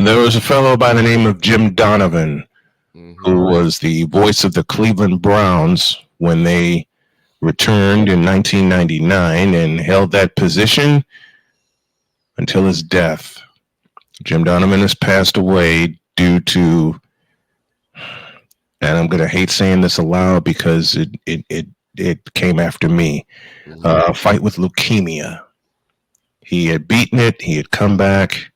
There was a fellow by the name of Jim Donovan, who Mm-hmm. was the voice of the Cleveland Browns when they returned in 1999 and held that position until his death. Jim Donovan has passed away due to, and I'm going to hate saying this aloud because it came after me, Mm-hmm. a fight with leukemia. He had beaten it, he had come back,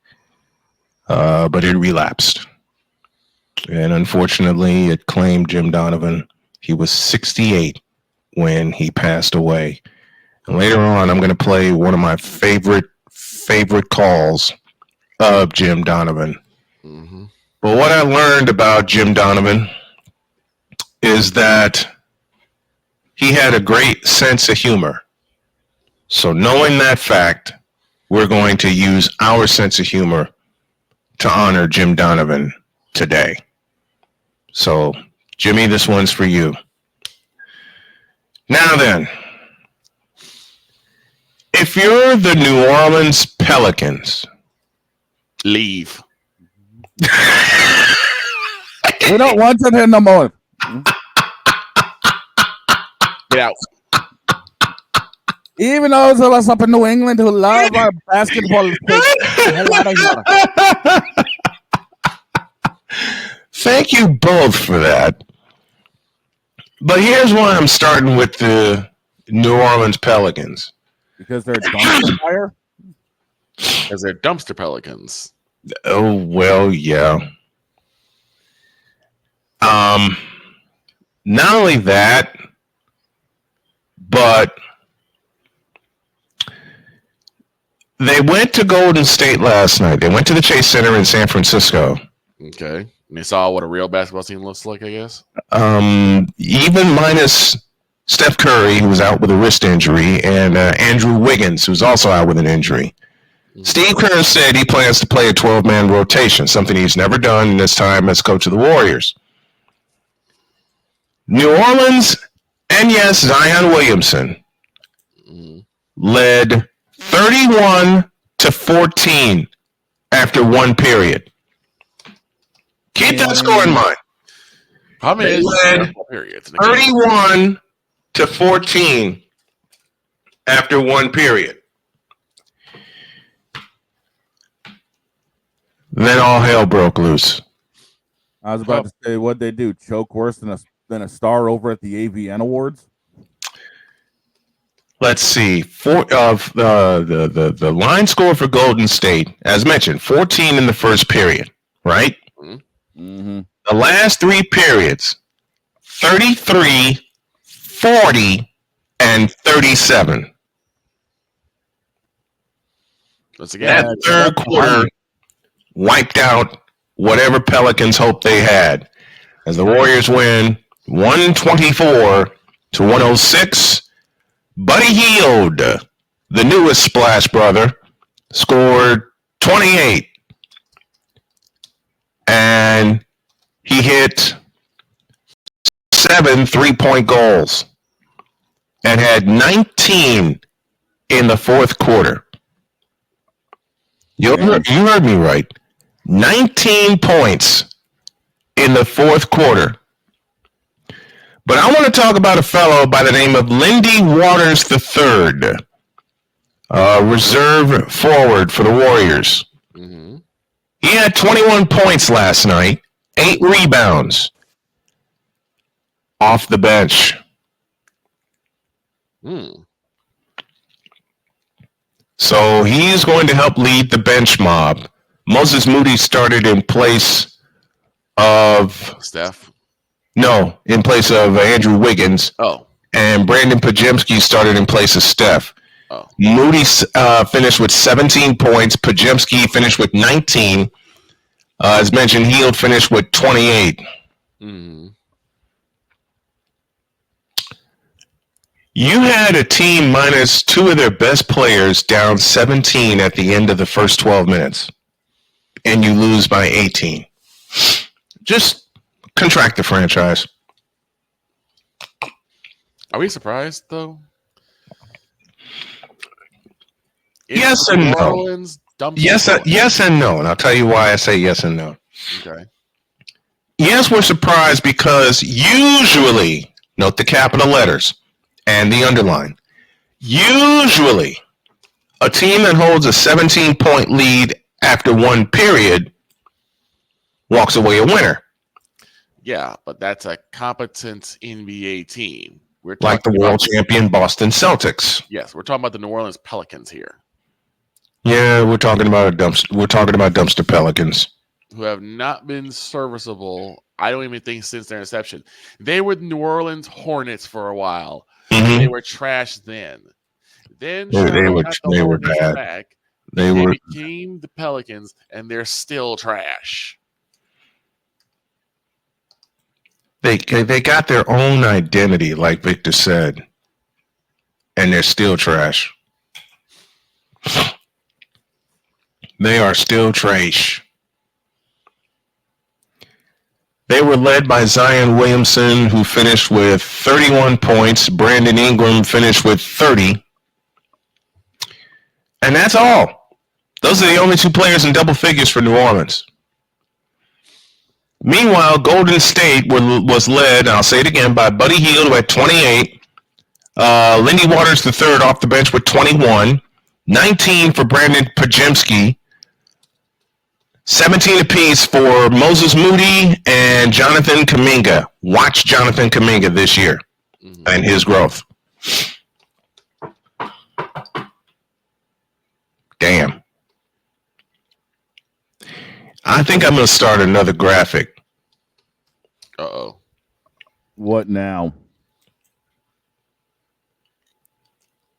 but it relapsed. And unfortunately, it claimed Jim Donovan. He was 68 when he passed away. And later on, I'm going to play one of my favorite calls of Jim Donovan. Mm-hmm. But what I learned about Jim Donovan is that he had a great sense of humor. So, knowing that fact, we're going to use our sense of humor to honor Jim Donovan today. So, Jimmy, this one's for you. Now then, if you're the New Orleans Pelicans, Leave. We don't want it here no more. Get out. Even those of us up in New England who love our basketball, take the hell out of here. thank you both for that. But here's why I'm starting with the New Orleans Pelicans. Because they're dumpster fire. Because they're dumpster pelicans. Oh, well, yeah. Not only that, but they went to Golden State last night. They went to the Chase Center in San Francisco. Okay. And they saw what a real basketball team looks like, I guess. Even minus Steph Curry, who was out with a wrist injury, and Andrew Wiggins, who's also out with an injury. Mm-hmm. Steve Kerr said he plans to play a 12-man rotation, something he's never done in his time as coach of the Warriors. New Orleans, and yes, Zion Williamson, led 31-14 after one period. Keep that score in mind. How many led periods? 31-14 after one period. Then all hell broke loose. I was about to say, what'd they do? Choke worse than a star over at the AVN Awards? Let's see. The line score for Golden State, as mentioned, 14 in the first period, right? Mm-hmm. The last three periods, 33, 40, and 37. Once again, That third quarter wiped out whatever Pelicans hoped they had, as the Warriors win 124-106. Buddy Hield, the newest Splash brother, scored 28, and he hit 7 3-point goals and had 19 in the fourth quarter. You heard me right. 19 points in the fourth quarter. But I want to talk about a fellow by the name of Lindy Waters III, reserve forward for the Warriors. Mm-hmm. He had 21 points last night, 8 rebounds off the bench. So he's going to help lead the bench mob. Moses Moody started in place of Steph. No, in place of Andrew Wiggins. Oh. And Brandon Pajemski started in place of Steph. Oh. Moody finished with 17 points. Pajemski finished with 19. As mentioned, Hield finished with 28. Mm-hmm. You had a team minus 2 of their best players down 17 at the end of the first 12 minutes. And you lose by 18. Just contract the franchise. Are we surprised, though? Yes and no. Orleans Yes, yes and no. And I'll tell you why I say yes and no. Okay. Yes, we're surprised because usually, note the capital letters and the underline, usually a team that holds a 17-point lead after one period walks away a winner. Yeah, but that's a competent NBA team. We're Like the talking world about, champion Boston Celtics. yes, we're talking about the New Orleans Pelicans here, Yeah, we're talking about dumpster Pelicans. who have not been serviceable. I don't even think since their inception. They were the New Orleans Hornets for a while. Mhm. They were trash then. Then They Charlotte were- got the they were Hornets bad. back. They They were became the Pelicans, and they're still trash. they got their own identity, like Victor said, and they're still trash. They are still trash. They were led by Zion Williamson, who finished with 31 points. Brandon Ingram finished with 30. And that's all. Those are the only two players in double figures for New Orleans. Meanwhile, Golden State was led, I'll say it again, by Buddy Hield, who had 28. Lindy Waters III off the bench with 21. 19 for Brandon Pajemski. 17 apiece for Moses Moody and Jonathan Kuminga. Watch Jonathan Kuminga this year and his growth. Damn. I think I'm going to start another graphic. Uh-oh. What now?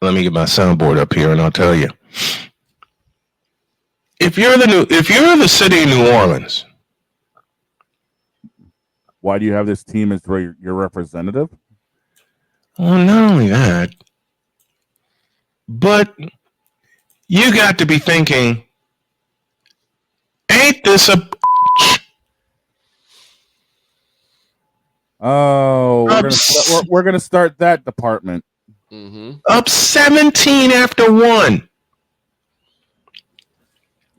Let me get my soundboard up here and I'll tell you. If you're the city of New Orleans, Why do you have this team as your representative? well, not only that, but you got to be thinking, ain't this a Oh, we're gonna start that department. up 17 after one?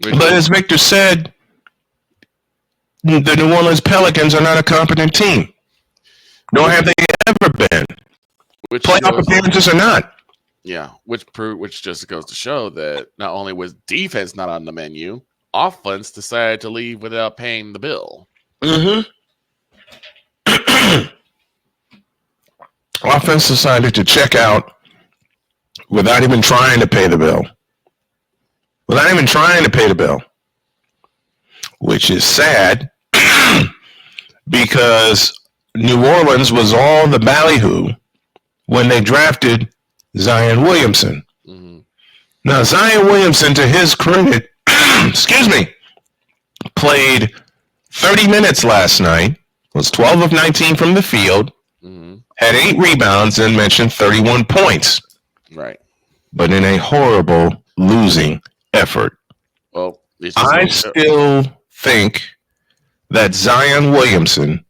But as Victor said, the New Orleans Pelicans are not a competent team. Nor have they ever been. Playoff appearances or not. Yeah, which just goes to show that not only was defense not on the menu, offense decided to leave without paying the bill. Offense decided to check out without even trying to pay the bill. Which is sad because New Orleans was all the ballyhoo when they drafted Zion Williamson. Now, Zion Williamson, to his credit, played 30 minutes last night, was 12 of 19 from the field, had 8 rebounds, and mentioned 31 points. Right. But in a horrible losing effort. Well, I still think that Zion Williamson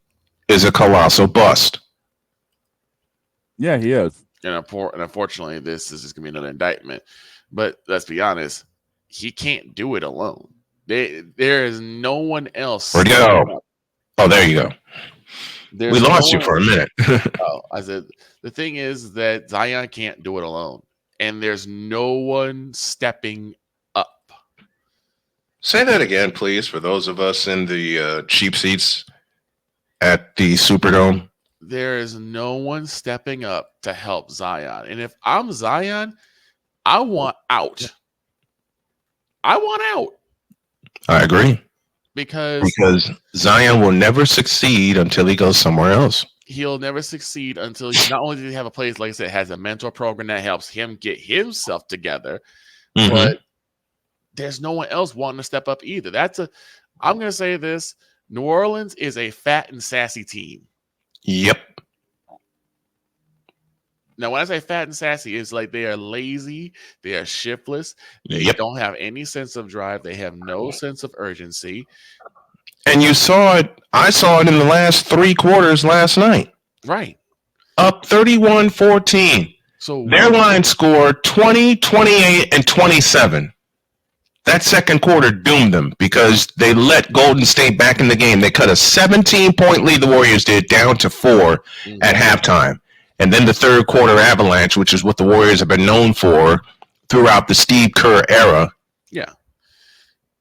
is a colossal bust. Yeah, he is. And unfortunately, this is just going to be another indictment. But let's be honest, he can't do it alone. There is no one else. Where'd you go? Oh, there you go. We lost you for a minute. I said, the thing is that Zion can't do it alone. And there's no one stepping up. Say that again, please, for those of us in the cheap seats at the Superdome. There is no one stepping up to help Zion. And if I'm Zion, I want out. I agree. Because Zion will never succeed until he goes somewhere else. He'll never succeed until not only does he have a place, like I said, has a mentor program that helps him get himself together, but there's no one else wanting to step up either. I'm going to say this. New Orleans is a fat and sassy team. Yep. Now, when I say fat and sassy, it's like they are lazy, they are shiftless, they don't have any sense of drive, they have no sense of urgency. And you saw it, I saw it in the last 3 quarters last night. Right. Up 31-14. So their line scored 20, 28, and 27. That second quarter doomed them because they let Golden State back in the game. They cut a 17-point lead, the Warriors did, down to 4 at halftime. And then the third quarter avalanche, which is what the Warriors have been known for throughout the Steve Kerr era. Yeah.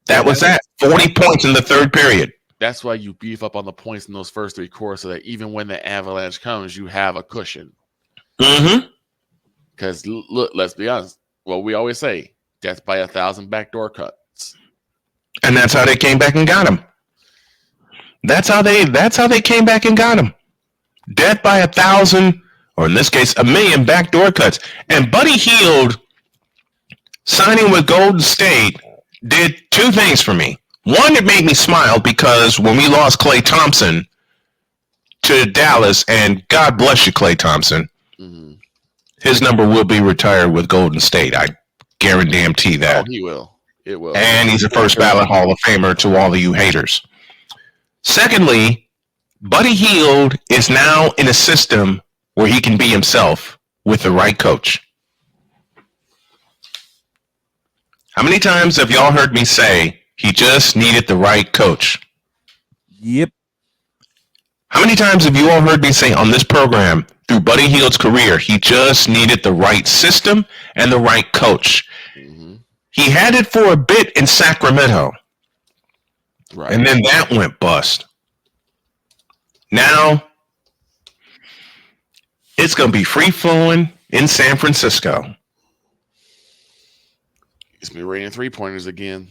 That was that. 40 points in the third period. That's why you beef up on the points in those first three quarters so that even when the avalanche comes, you have a cushion. Mm-hmm. Because, look, let's be honest. Well, we always say, death by 1,000 backdoor cuts. And that's how they came back and got him. That's how they came back and got him. Death by 1,000, or in this case, 1,000,000 backdoor cuts. And Buddy Hield signing with Golden State did two things for me. One, it made me smile because when we lost Klay Thompson to Dallas, and God bless you, Klay Thompson, his number will be retired with Golden State. I guarantee that. Oh, he will. It will. And he's a first ballot Hall of Famer to all of you haters. Secondly, Buddy Hield is now in a system where he can be himself with the right coach. How many times have y'all heard me say he just needed the right coach? Yep. How many times have you all heard me say on this program through Buddy Hield's career, he just needed the right system and the right coach? He had it for a bit in Sacramento. Right. And then that went bust. Now, it's going to be free-flowing in San Francisco. It's me raining three-pointers again.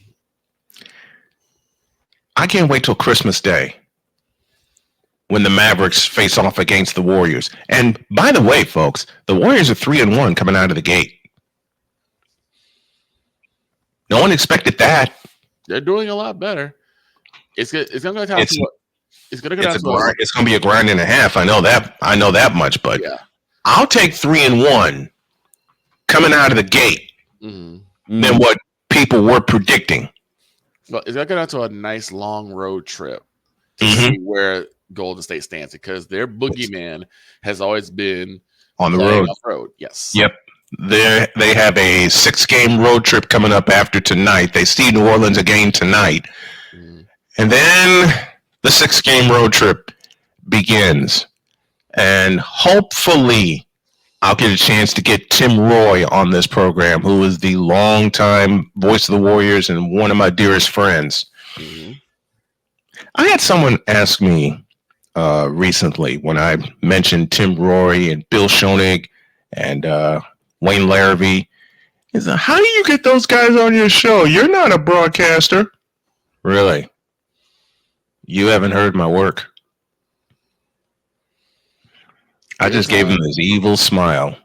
I can't wait till Christmas Day when the Mavericks face off against the Warriors. And by the way, folks, the Warriors are 3-1 coming out of the gate. No one expected that. They're doing a lot better. It's going to go down to what? It's going to be a grind and a half. I know that much, but yeah. I'll take 3-1 coming out of the gate than what people were predicting. Well, it's going to go down to a nice long road trip to see where Golden State stands because their boogeyman has always been on the road. Yes. Yep. They have a 6-game road trip coming up after tonight. They see New Orleans again tonight. And then the 6-game road trip begins. And hopefully I'll get a chance to get Tim Roy on this program, who is the longtime voice of the Warriors and one of my dearest friends. I had someone ask me recently when I mentioned Tim Roy and Bill Schoenig and Wayne Larrabee. He said, how do you get those guys on your show? You're not a broadcaster. Really? You haven't heard my work. I just gave him this evil smile.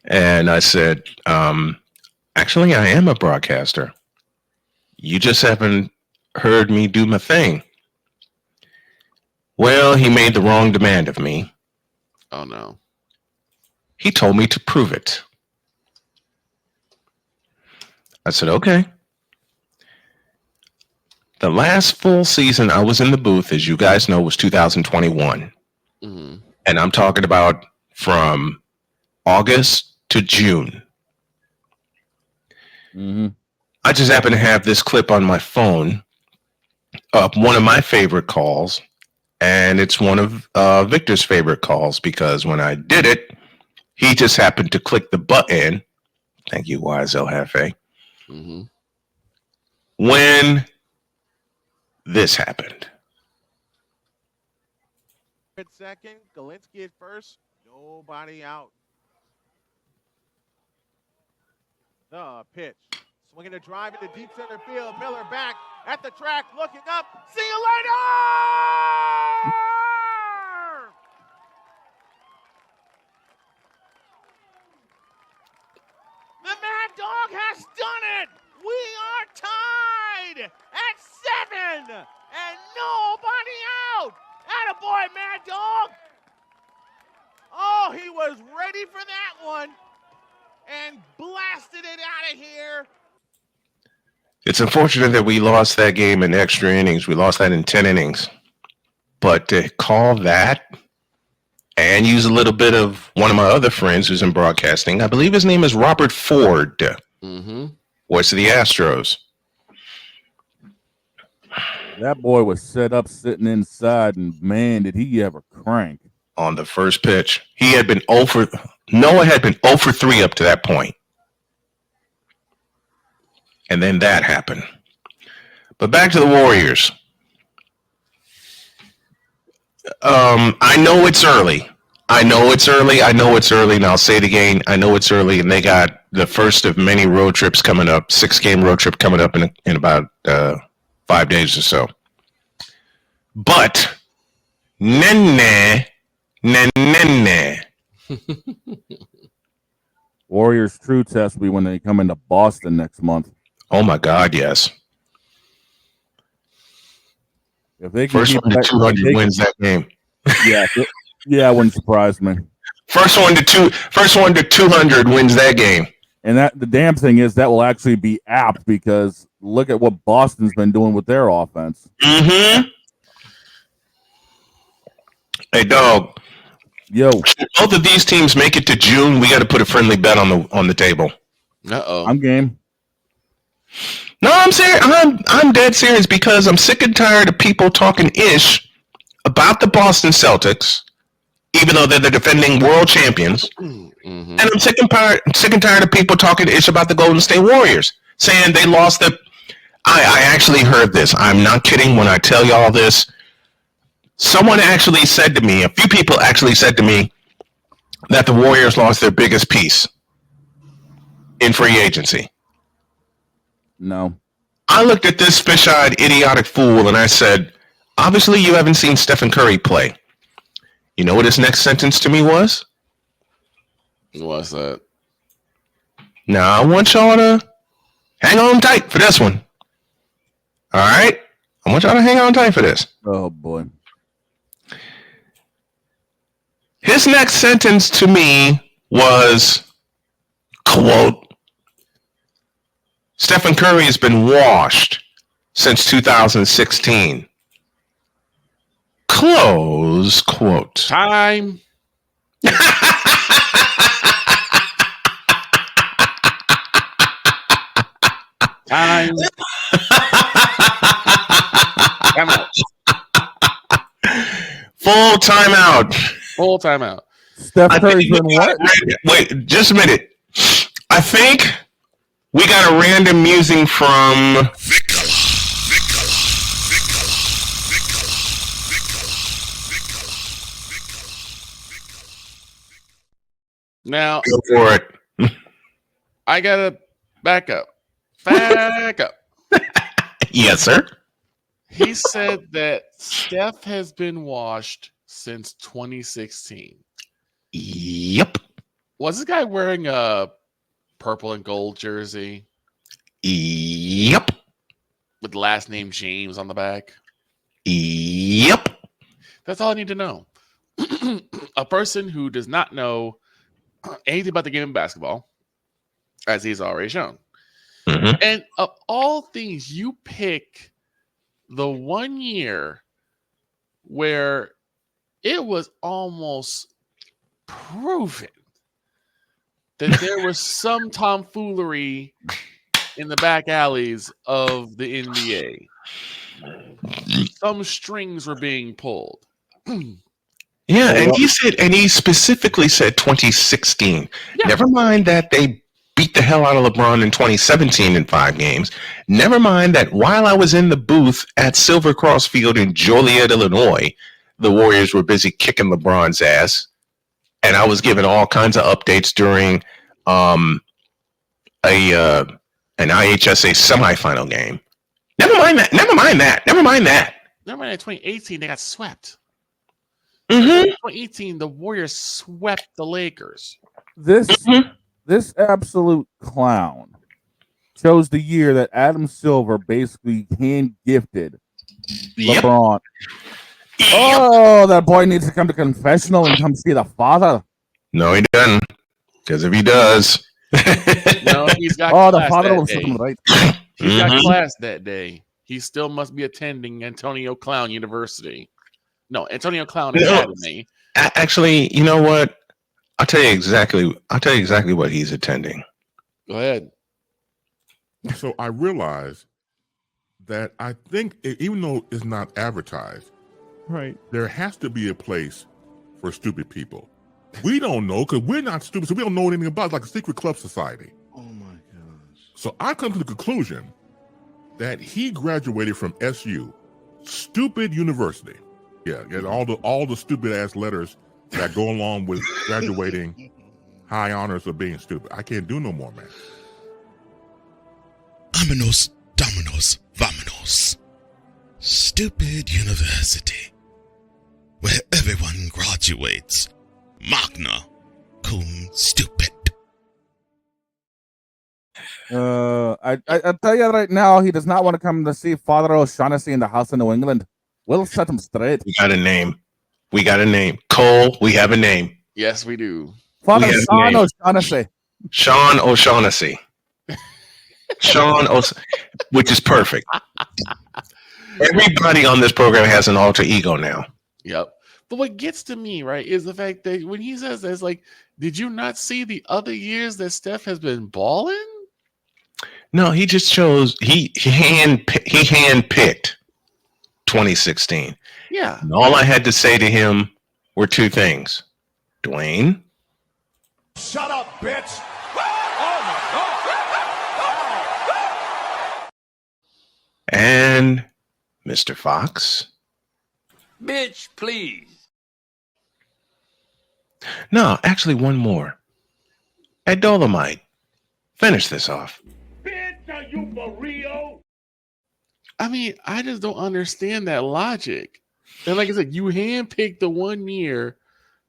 And I said, actually, I am a broadcaster. You just haven't heard me do my thing. Well, he made the wrong demand of me. Oh, no. He told me to prove it. I said, okay. The last full season I was in the booth, as you guys know, was 2021. And I'm talking about from August to June. I just happen to have this clip on my phone of one of my favorite calls. And it's one of Victor's favorite calls because when I did it, he just happened to click the button. Thank you, YSL Hefe. When this happened. Second, Galinsky at first, nobody out. The pitch. Swinging a drive into deep center field. Miller back at the track, looking up. See you later! The Mad Dog has done it! We are tied at 7 and nobody out! Attaboy, Mad Dog! Oh, he was ready for that one and blasted it out of here. It's unfortunate that we lost that game in extra innings. We lost that in 10 innings. But to call that and use a little bit of one of my other friends who's in broadcasting. I believe his name is Robert Ford. Mm-hmm. Voice of the Astros. That boy was set up sitting inside, and man, did he ever crank. On the first pitch. He had been Noah had been 0 for 3 up to that point. And then that happened. But back to the Warriors. I know it's early. And I'll say it again. I know it's early, and they got the first of many road trips coming up, 6-game road trip coming up in about 5 days or so. But, nene. Warriors' true test will be when they come into Boston next month. Oh, my God, yes. If they can First keep one to 200 wins that game. Yeah, it wouldn't surprise me. First one to 200 wins that game. And that the damn thing is that will actually be apt because look at what Boston's been doing with their offense. Mm-hmm. Hey, dog. Yo, If both of these teams make it to June, we got to put a friendly bet on the table. Uh-oh. I'm game. No, I'm serious. I'm dead serious because I'm sick and tired of people talking ish about the Boston Celtics, even though they're the defending world champions. Mm-hmm. And I'm sick and tired of people talking ish about the Golden State Warriors, saying they lost the. I actually heard this. I'm not kidding when I tell y'all this. Someone actually said to me, a few people actually said to me that the Warriors lost their biggest piece in free agency. No. I looked at this fish-eyed, idiotic fool, and I said, obviously you haven't seen Stephen Curry play. You know what his next sentence to me was? What's that? Now, I want y'all to hang on tight for this one. All right? I want y'all to hang on tight for this. Oh, boy. His next sentence to me was, quote, Stephen Curry has been washed since 2016. Close quote. Time. Time. Time out. Full timeout. Full timeout. Steph Curry's been what? Wait, just a minute. I think we got a random musing from Now, go for it. I gotta back up. Back up. Yes, sir. He said that Steph has been washed since 2016. Yep. Was this guy wearing a purple and gold jersey Yep. with the last name James on the back? Yep. That's all I need to know. A person who does not know anything about the game of basketball, as he's already shown. Mm-hmm. And of all things, you pick the 1 year where it was almost proven that there was some tomfoolery in the back alleys of the NBA. Some strings were being pulled. Yeah, and he specifically said 2016. Yeah. Never mind that they beat the hell out of LeBron in 2017 in 5 games. Never mind that while I was in the booth at Silver Cross Field in Joliet, Illinois, the Warriors were busy kicking LeBron's ass. And I was given all kinds of updates during an IHSA semifinal game. Never mind that. Remember in 2018, they got swept. Mm-hmm. 2018, the Warriors swept the Lakers. This absolute clown chose the year that Adam Silver basically hand-gifted LeBron. Yep. Oh, that boy needs to come to confessional and come see the father. No, he doesn't. Because if he does, No, he's got Oh, the class father that was day. looking right. He's got Mhm. class that day. He still must be attending Antonio Clown University. No, Antonio Clown is mad at me. Actually, you know what? I'll tell you exactly what he's attending. Go ahead. So I realized that I think even though it's not advertised, Right. there has to be a place for stupid people. We don't know because we're not stupid, so we don't know anything about it. It's like a secret club society. Oh my gosh. So I come to the conclusion that he graduated from SU, stupid university. Yeah, and all the stupid ass letters that go along with graduating high honors of being stupid. I can't do no more, man. Vámonos, dominos, vámonos. Stupid university, where everyone graduates. Magna cum stupid. I tell you right now, he does not want to come to see Father O'Shaughnessy in the house in New England. We'll set him straight. We got a name. Cole, we have a name. Yes, we do. Father have a Sean name. O'Shaughnessy. Sean O'Shaughnessy. Which is perfect. Everybody on this program has an alter ego now. Yep. But what gets to me, right, is the fact that when he says that, it's like, did you not see the other years that Steph has been balling? No, he just chose he handpicked 2016. Yeah. And all I had to say to him were two things. Dwayne. Shut up, bitch. Oh my God. And Mr. Fox. Bitch, please. No, actually one more. At Dolomite. Finish this off. Bitch, are you for real? I mean, I just don't understand that logic. And like I said, you handpicked the 1 year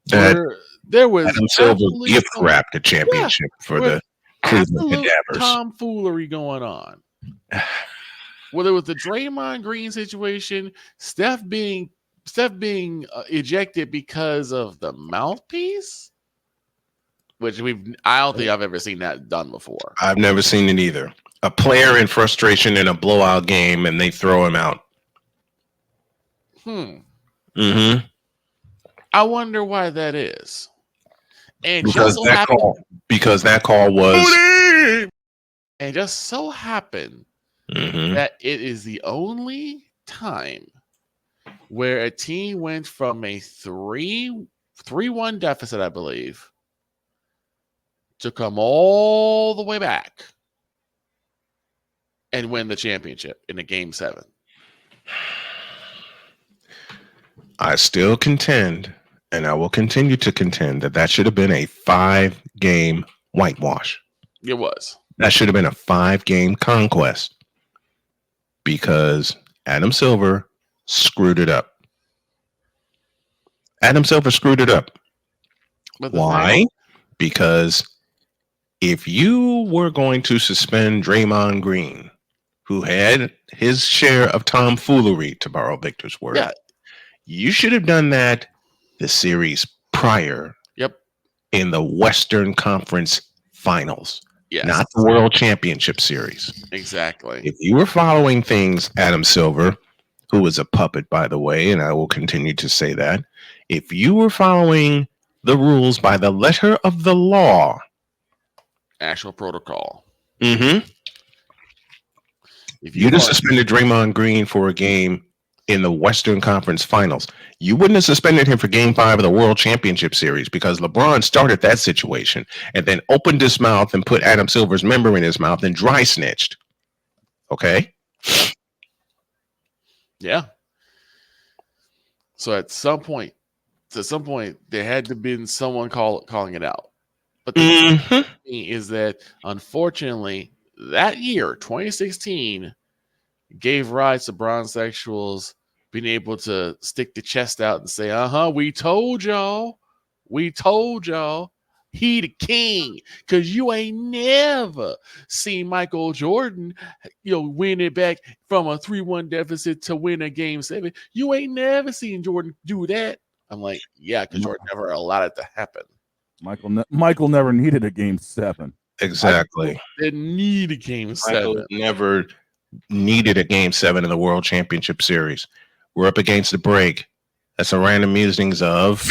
That where there was Adam Silver absolutely gift some wrapped the championship for with the Cleveland absolute Cadavers. tomfoolery going on. Whether it was the Draymond Green situation, Steph being ejected because of the mouthpiece, which I don't think I've ever seen that done before. I've never seen it either. A player in frustration in a blowout game and they throw him out. Mm-hmm. I wonder why that is. And Because just so that happened, call was and just so happened Mhm. that it is the only time where a team went from a 3-1 deficit, I believe, to come all the way back and win the championship in a game 7. I still contend, and I will continue to contend, that should have been a 5-game whitewash. It was. That should have been a 5-game conquest because Adam Silver screwed it up. Adam Silver screwed it up. But the Why? fact- Because if you were going to suspend Draymond Green, who had his share of tomfoolery, to borrow Victor's word, Yeah. you should have done that the series prior. Yep. In the Western Conference Finals, Yes. not the World Championship Series. Exactly. If you were following things, Adam Silver, who was a puppet, by the way, and I will continue to say that, if you were following the rules by the letter of the law, Actual protocol. if If you'd have want- suspended Draymond Green for a game in the Western Conference Finals, you wouldn't have suspended him for Game 5 of the World Championship Series because LeBron started that situation and then opened his mouth and put Adam Silver's member in his mouth and dry snitched. Okay? Yeah. So at some point, there had to been someone calling it out. But the thing is that unfortunately, that year, 2016, gave rise to bronzexuals being able to stick the chest out and say, we told y'all. He the king. Because you ain't never seen Michael Jordan, win it back from a 3-1 deficit to win a game 7. You ain't never seen Jordan do that. I'm like, yeah, because Jordan never allowed it to happen. Michael never needed a game 7. Exactly. Didn't need a game 7. Michael never needed a game 7 in the World Championship Series. We're up against the break. That's a random musings of